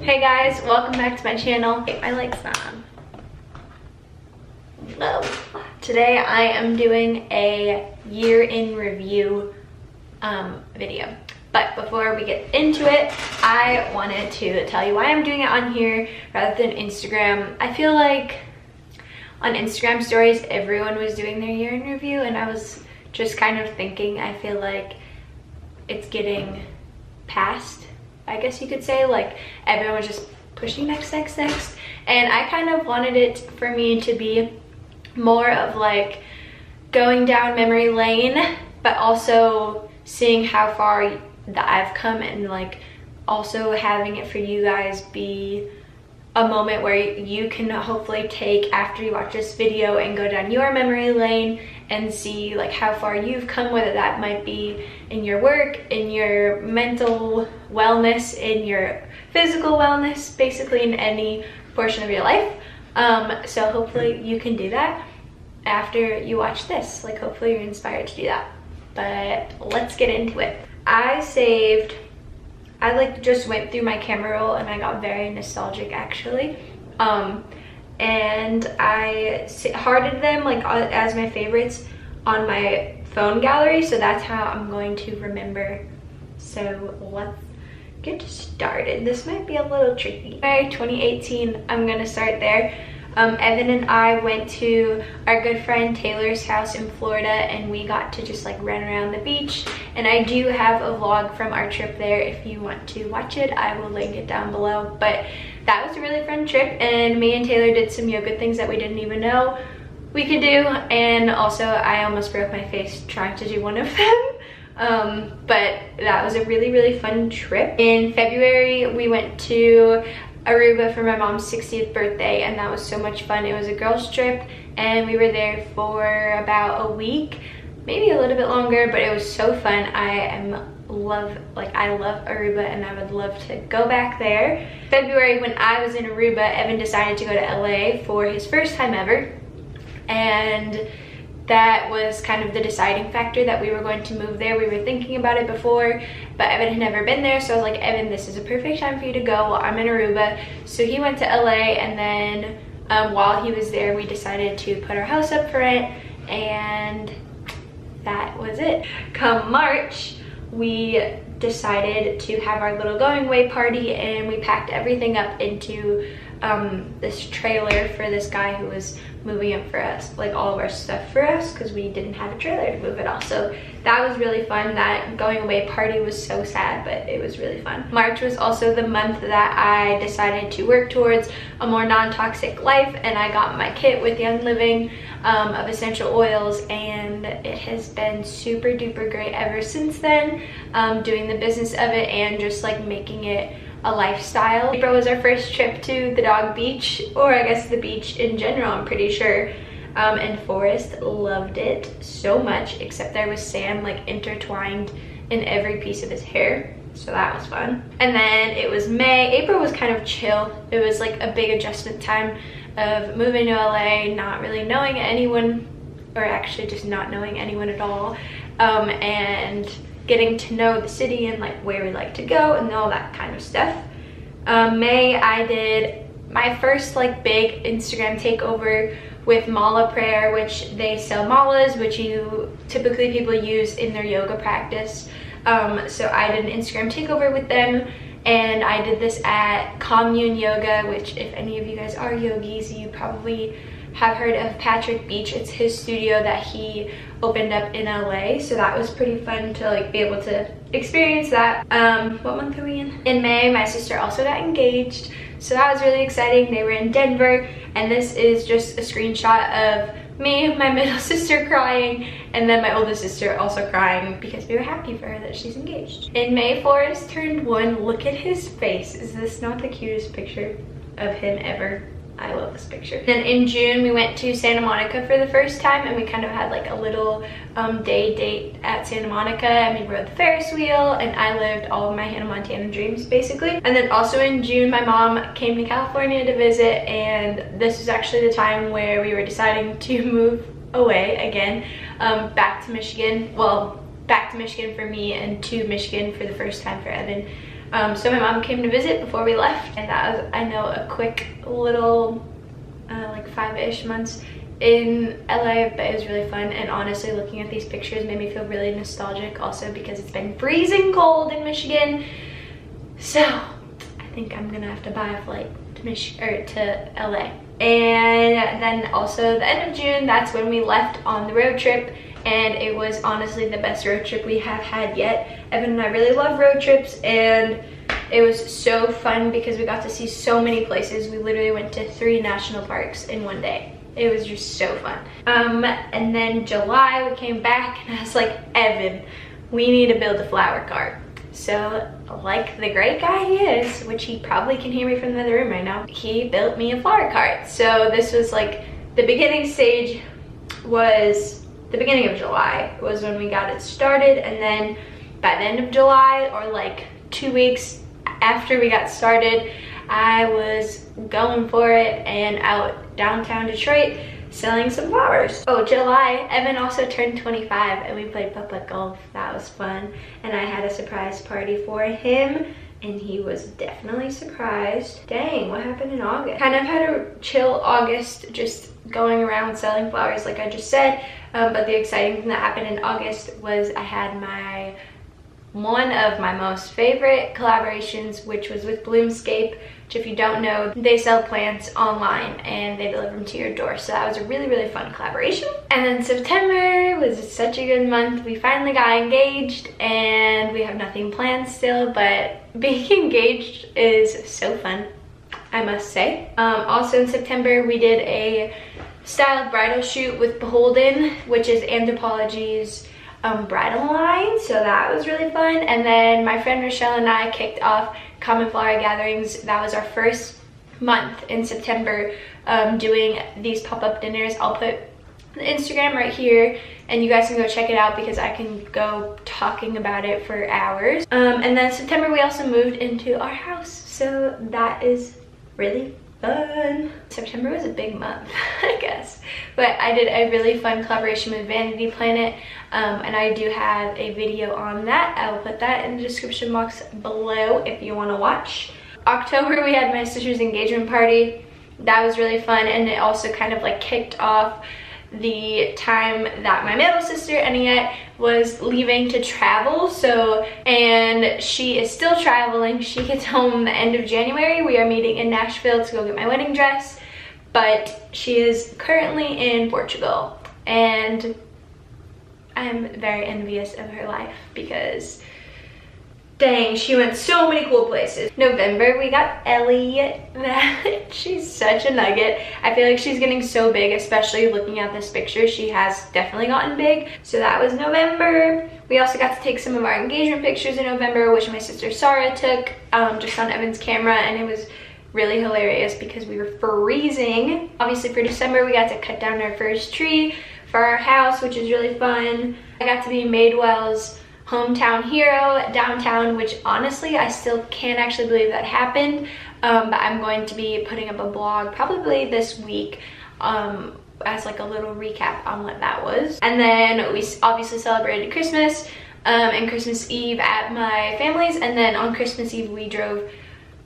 Hey guys, welcome back to my channel. Hey, my leg's not on. No. Today I am doing a year in review video. But before we get into it, I wanted to tell you why I'm doing it on here rather than Instagram. I feel like on Instagram stories, everyone was doing their year in review, and I was just kind of thinking, I feel like it's getting past, I guess you could say, like everyone was just pushing next, and I kind of wanted it for me to be more of like going down memory lane, but also seeing how far that I've come, and like also having it for you guys be a moment where you can hopefully take after you watch this video and go down your memory lane and see like how far you've come, whether that might be in your work, in your mental wellness, in your physical wellness, basically in any portion of your life. So hopefully you can do that after you watch this. Like hopefully you're inspired to do that. But let's get into it. I like just went through my camera roll and I got very nostalgic actually. And I hearted them like as my favorites on my phone gallery, so that's how I'm going to remember. So let's get started. This might be a little tricky. 2018, I'm gonna start there. Evan and I went to our good friend Taylor's house in Florida, and we got to just like run around the beach. And I do have a vlog from our trip there. If you want to watch it, I will link it down below. But that was a really fun trip, and me and Taylor did some yoga things that we didn't even know we could do. And also I almost broke my face trying to do one of them. But that was a really fun trip. In February, we went to Aruba for my mom's 60th birthday, and that was so much fun. It was a girls trip, and we were there for about a week, maybe a little bit longer, but it was so fun. I love Aruba, and I would love to go back there. February, when I was in Aruba, Evan decided to go to LA for his first time ever, and that was kind of the deciding factor that we were going to move there. We were thinking about it before, but Evan had never been there, so I was like, Evan, this is a perfect time for you to go while I'm in Aruba. So he went to LA, and then while he was there, we decided to put our house up for rent, and that was it. Come March, we decided to have our little going away party, and we packed everything up into this trailer for this guy who was moving it for us, like all of our stuff for us, because we didn't have a trailer to move it all. So that was really fun. That going away party was so sad, but it was really fun. March was also the month that I decided to work towards a more non-toxic life, and I got my kit with Young Living of essential oils, and it has been super duper great ever since then, doing the business of it and just like making it a lifestyle. April was our first trip to the dog beach, or I guess the beach in general, I'm pretty sure. And Forrest loved it so much, except there was sand like intertwined in every piece of his hair, so that was fun. And then it was May. April was kind of chill. It was like a big adjustment time of moving to LA, not really knowing anyone, or actually just not knowing anyone at all, and getting to know the city and like where we like to go and all that kind of stuff. May, I did my first like big Instagram takeover with Mala Prayer, which they sell malas, which typically people use in their yoga practice. So I did an Instagram takeover with them, and I did this at Commune Yoga, which if any of you guys are yogis, you probably have heard of Patrick Beach. It's his studio that he opened up in LA, so that was pretty fun to like be able to experience that. What month are we in? In May, my sister also got engaged, so that was really exciting. They were in Denver, and this is just a screenshot of me, my middle sister crying, and then my oldest sister also crying because we were happy for her that she's engaged. In May, Forrest turned 1. Look at his face. Is this not the cutest picture of him ever? I love this picture. Then in June, we went to Santa Monica for the first time, and we kind of had like a little day date at Santa Monica, and we rode the Ferris wheel, and I lived all of my Hannah Montana dreams basically. And then also in June, my mom came to California to visit, and this was actually the time where we were deciding to move away again, back to Michigan. Well, back to Michigan for me, and to Michigan for the first time for Evan. So my mom came to visit before we left, and that was, I know, a quick little like 5-ish months in LA, but it was really fun. And honestly, looking at these pictures made me feel really nostalgic, also because it's been freezing cold in Michigan. So I think I'm gonna have to buy a flight to LA. And then also the end of June, that's when we left on the road trip, and it was honestly the best road trip we have had yet. Evan and I really love road trips, and it was so fun because we got to see so many places. We literally went to 3 national parks in one day. It was just so fun. And then July we came back, and I was like, Evan, we need to build a flower cart. So like the great guy he is, which he probably can hear me from the other room right now, he built me a flower cart. So this was like the beginning stage, was the beginning of July was when we got it started. And then by the end of July, or like 2 weeks after we got started, I was going for it and out downtown Detroit selling some flowers. Oh, July, Evan also turned 25 and we played putt-putt golf. That was fun. And I had a surprise party for him, and he was definitely surprised. Dang, what happened in August? Kind of had a chill August, just going around selling flowers like I just said. But the exciting thing that happened in August was I had one of my most favorite collaborations, which was with Bloomscape, which, if you don't know, they sell plants online and they deliver them to your door. So that was a really, really fun collaboration. And then September was such a good month. We finally got engaged, and we have nothing planned still, but being engaged is so fun, I must say. Also in September, we did a styled bridal shoot with Beholden, which is Anthropologie's bridal line, so that was really fun. And then my friend Rochelle and I kicked off Common Flower Gatherings. That was our first month in September, doing these pop-up dinners. I'll put the Instagram right here, and you guys can go check it out because I can go talking about it for hours. And then September we also moved into our house, so that is really fun. September was a big month, I guess. But I did a really fun collaboration with Vanity Planet, and I do have a video on that. I will put that in the description box below if you want to watch. October we had my sister's engagement party. That was really fun, and it also kind of like kicked off the time that my middle sister Annette was leaving to travel. So, and she is still traveling. She gets home the end of January. We are meeting in Nashville to go get my wedding dress, but she is currently in Portugal, and I'm very envious of her life because dang, she went so many cool places. November, we got Ellie. She's such a nugget. I feel like she's getting so big, especially looking at this picture. She has definitely gotten big. So that was November. We also got to take some of our engagement pictures in November, which my sister Sarah took just on Evan's camera, and it was really hilarious because we were freezing. Obviously for December, we got to cut down our first tree for our house, which is really fun. I got to be Madewell's hometown hero downtown, which honestly I still can't actually believe that happened, but I'm going to be putting up a blog probably this week as like a little recap on what that was. And then we obviously celebrated Christmas and Christmas Eve at my family's, and then on Christmas Eve we drove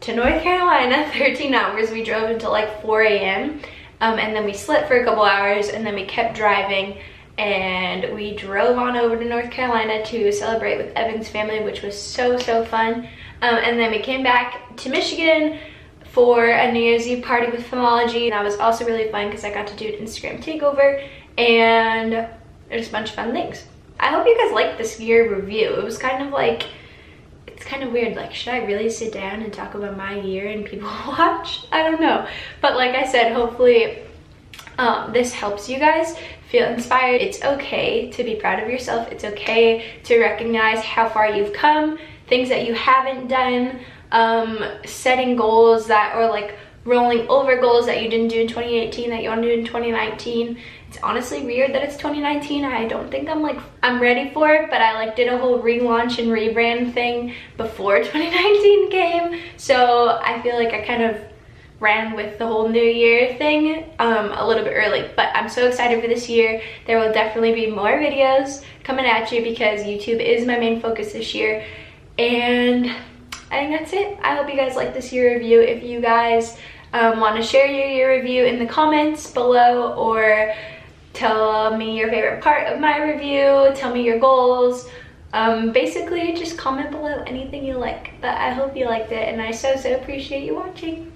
to North Carolina. 13 hours. We drove until like 4 a.m. And then we slept for a couple hours, and then we kept driving, and we drove on over to North Carolina to celebrate with Evan's family, which was so fun. And then we came back to Michigan for a New Year's Eve party with Phomology. That was also really fun because I got to do an Instagram takeover, and there's a bunch of fun things. I hope you guys liked this year review. It was kind of like, it's kind of weird, like, should I really sit down and talk about my year and people watch? I don't know. But like I said, hopefully this helps you guys feel inspired. It's okay to be proud of yourself. It's okay to recognize how far you've come, things that you haven't done, setting goals that, or like rolling over goals that you didn't do in 2018 that you want to do in 2019. It's honestly weird that it's 2019. I don't think I'm ready for it, but I like did a whole relaunch and rebrand thing before 2019 came. So I feel like I kind of ran with the whole new year thing a little bit early, but I'm so excited for this year. There will definitely be more videos coming at you because YouTube is my main focus this year, and I think that's it. I hope you guys like this year review. If you guys want to share your year review in the comments below, or tell me your favorite part of my review, tell me your goals, basically just comment below anything you like. But I hope you liked it, and I so appreciate you watching.